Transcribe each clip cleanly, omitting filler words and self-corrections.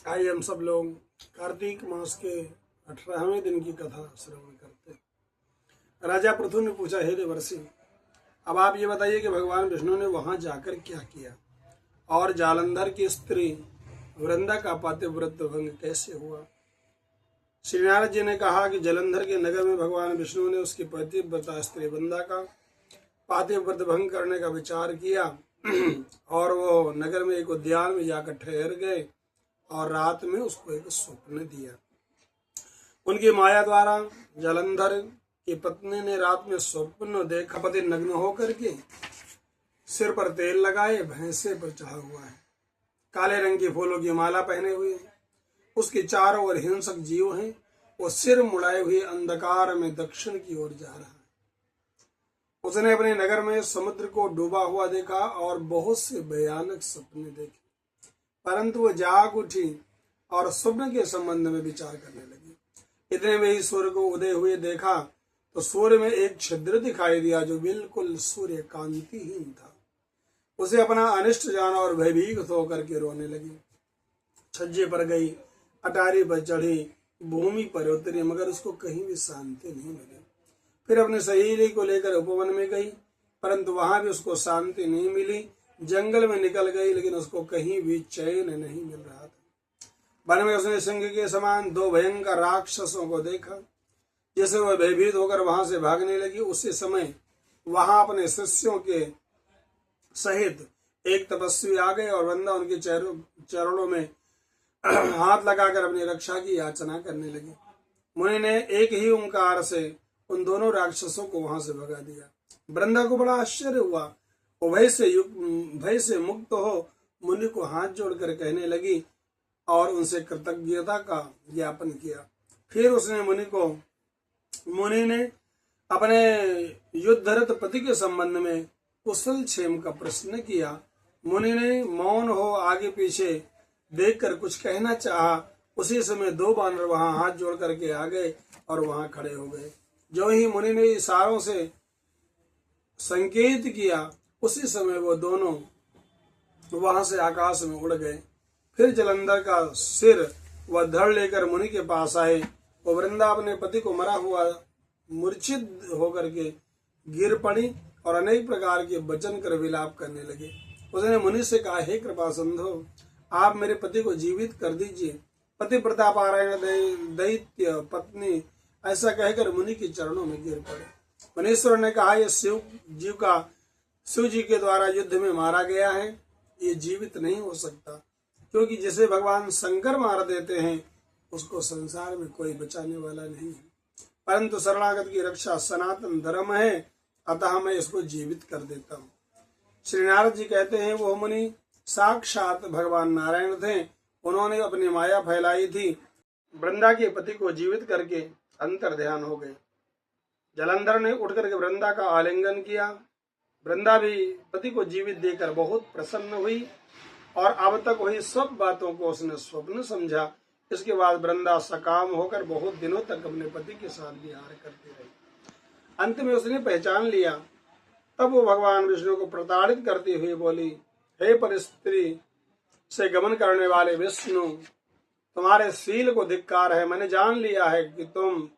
आइए हम सब लोग कार्तिक मास के 18वें दिन की कथा श्रवण करते हैं। राजा पृथु ने पूछा, हे देवर्षि, अब आप ये बताइए कि भगवान विष्णु ने वहां जाकर क्या किया और जालंधर की स्त्री वृंदा का पातिव्रत्य भंग कैसे हुआ। श्री नारद जी ने कहा कि जलंधर के नगर में भगवान विष्णु ने उसकी पतिव्रता स्त्री वृंदा का पातिव्रत्य भंग करने का विचार किया और वो नगर में एक उद्यान में जाकर ठहर गए और रात में उसको एक स्वप्न दिया। उनकी माया द्वारा जलंधर की पत्नी ने रात में स्वप्न देखा, पति नग्न होकर के सिर पर तेल लगाए भैंसे पर चढ़ा हुआ है, काले रंग के फूलों की माला पहने हुए है, उसके चारों ओर हिंसक जीव हैं, वो सिर मुड़ाए हुए अंधकार में दक्षिण की ओर जा रहा है। उसने अपने नगर में समुद्र को डूबा हुआ देखा और बहुत से भयानक सपने देखे, परंतु वो जाग उठी और स्वप्न के संबंध में विचार करने लगी। इतने में ही सूर्य को उदय हुए देखा तो सूर्य में एक छिद्र दिखाई दिया जो बिल्कुल सूर्य कांतिहीन था। उसे अपना अनिष्ट जाना और भयभीत होकर के रोने लगी। छज्जे पर गई, अटारी पर चढ़ी, भूमि पर उतरी, मगर उसको कहीं भी शांति नहीं मिली। फिर अपने सहेली को लेकर उपवन में गई, परंतु वहां भी उसको शांति नहीं मिली। जंगल में निकल गई, लेकिन उसको कहीं भी चैन नहीं मिल रहा था। वन में उसने सिंह के समान दो भयंकर राक्षसों को देखा, जिसे वह भयभीत होकर वहां से भागने लगी। उसी समय वहां अपने शिष्यों के सहित एक तपस्वी आ गए और वृंदा उनके चरणों में हाथ लगाकर अपनी रक्षा की याचना करने लगी। मुनि ने एक ही ओंकार से उन दोनों राक्षसों को वहां से भगा दिया। वृंदा को बड़ा आश्चर्य हुआ। वो भय से मुक्त हो मुनि को हाथ जोड़कर कहने लगी और उनसे कृतज्ञता का ज्ञापन किया। फिर उसने मुनि ने अपने युद्धरत पति के संबंध में कुशल क्षेम का प्रश्न किया। मुनि ने मौन हो आगे पीछे देखकर कुछ कहना चाहा। उसी समय दो बानर वहां हाथ जोड़ करके आ गए और वहां खड़े हो गए। जो ही मुनि ने इशारों से संकेत किया, उसी समय वो दोनों वहां से आकाश में उड़ गए। फिर जलंधर का सिर व धड़ लेकर मुनि के पास आए। वो वृंदा अपने पति को मरा हुआ मूर्छित होकर के गिर पड़ी और अनेक प्रकार के वचन कर विलाप करने लगे। उसने मुनि से कहा, हे कृपा सिंधु, आप मेरे पति को जीवित कर दीजिए। पतिव्रता पारायण दैत्य पत्नी ऐसा कहकर मुनि के चरणों में गिर पड़े। मुनीश्वर ने कहा, यह शिव जी के द्वारा युद्ध में मारा गया है, ये जीवित नहीं हो सकता, क्योंकि जिसे भगवान शंकर मार देते हैं उसको संसार में कोई बचाने वाला नहीं है। परंतु शरणागत की रक्षा सनातन धर्म है, अतः मैं इसको जीवित कर देता हूँ। श्री नारद जी कहते हैं, वो मुनि साक्षात भगवान नारायण थे। उन्होंने अपनी माया फैलाई थी, वृंदा के पति को जीवित करके अंतर ध्यान हो गए। जलंधर ने उठ करके वृंदा का आलिंगन किया। वृंदा भी पति को जीवित देकर बहुत प्रसन्न हुई और अब तक हुई सब बातों को उसने स्वप्न समझा। इसके बाद वृंदा सकाम होकर बहुत दिनों तक अपने पति के साथ विहार करती रही। अंत में उसने पहचान लिया। तब वो भगवान विष्णु को प्रताड़ित करती हुई बोली, हे परिस्त्री से गमन करने वाले विष्णु, तुम्हारे शील को धिक्कार है। मैंने जान लिया है कि तुम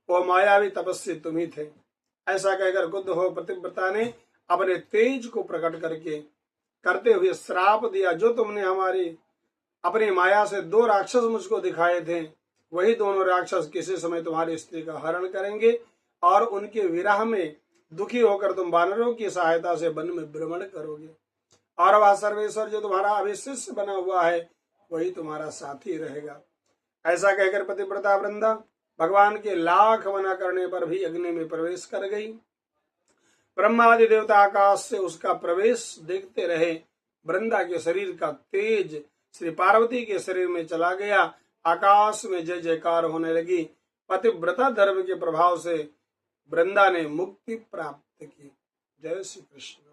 वो मायावी तपस्वी तुम ही थे। ऐसा कहकर क्रुद्ध हो पतिव्रता ने अपने तेज को प्रकट करते हुए श्राप दिया, जो तुमने अपनी माया से दो राक्षस मुझको दिखाए थे, वही दोनों राक्षस किसी समय तुम्हारी स्त्री का हरण करेंगे और उनके विरह में दुखी होकर तुम वानरों की सहायता से वन में भ्रमण करोगे और वह सर्वेश्वर जो तुम्हारा अभिशिष्य बना हुआ है वही तुम्हारा साथी रहेगा। ऐसा कहकर पतिव्रता वृंदा भगवान के लाख मना करने पर भी अग्नि में प्रवेश कर गई। ब्रह्मादि देवता आकाश से उसका प्रवेश देखते रहे। वृंदा के शरीर का तेज श्री पार्वती के शरीर में चला गया। आकाश में जय जयकार होने लगी। पतिव्रता धर्म के प्रभाव से वृंदा ने मुक्ति प्राप्त की। जय श्री कृष्ण।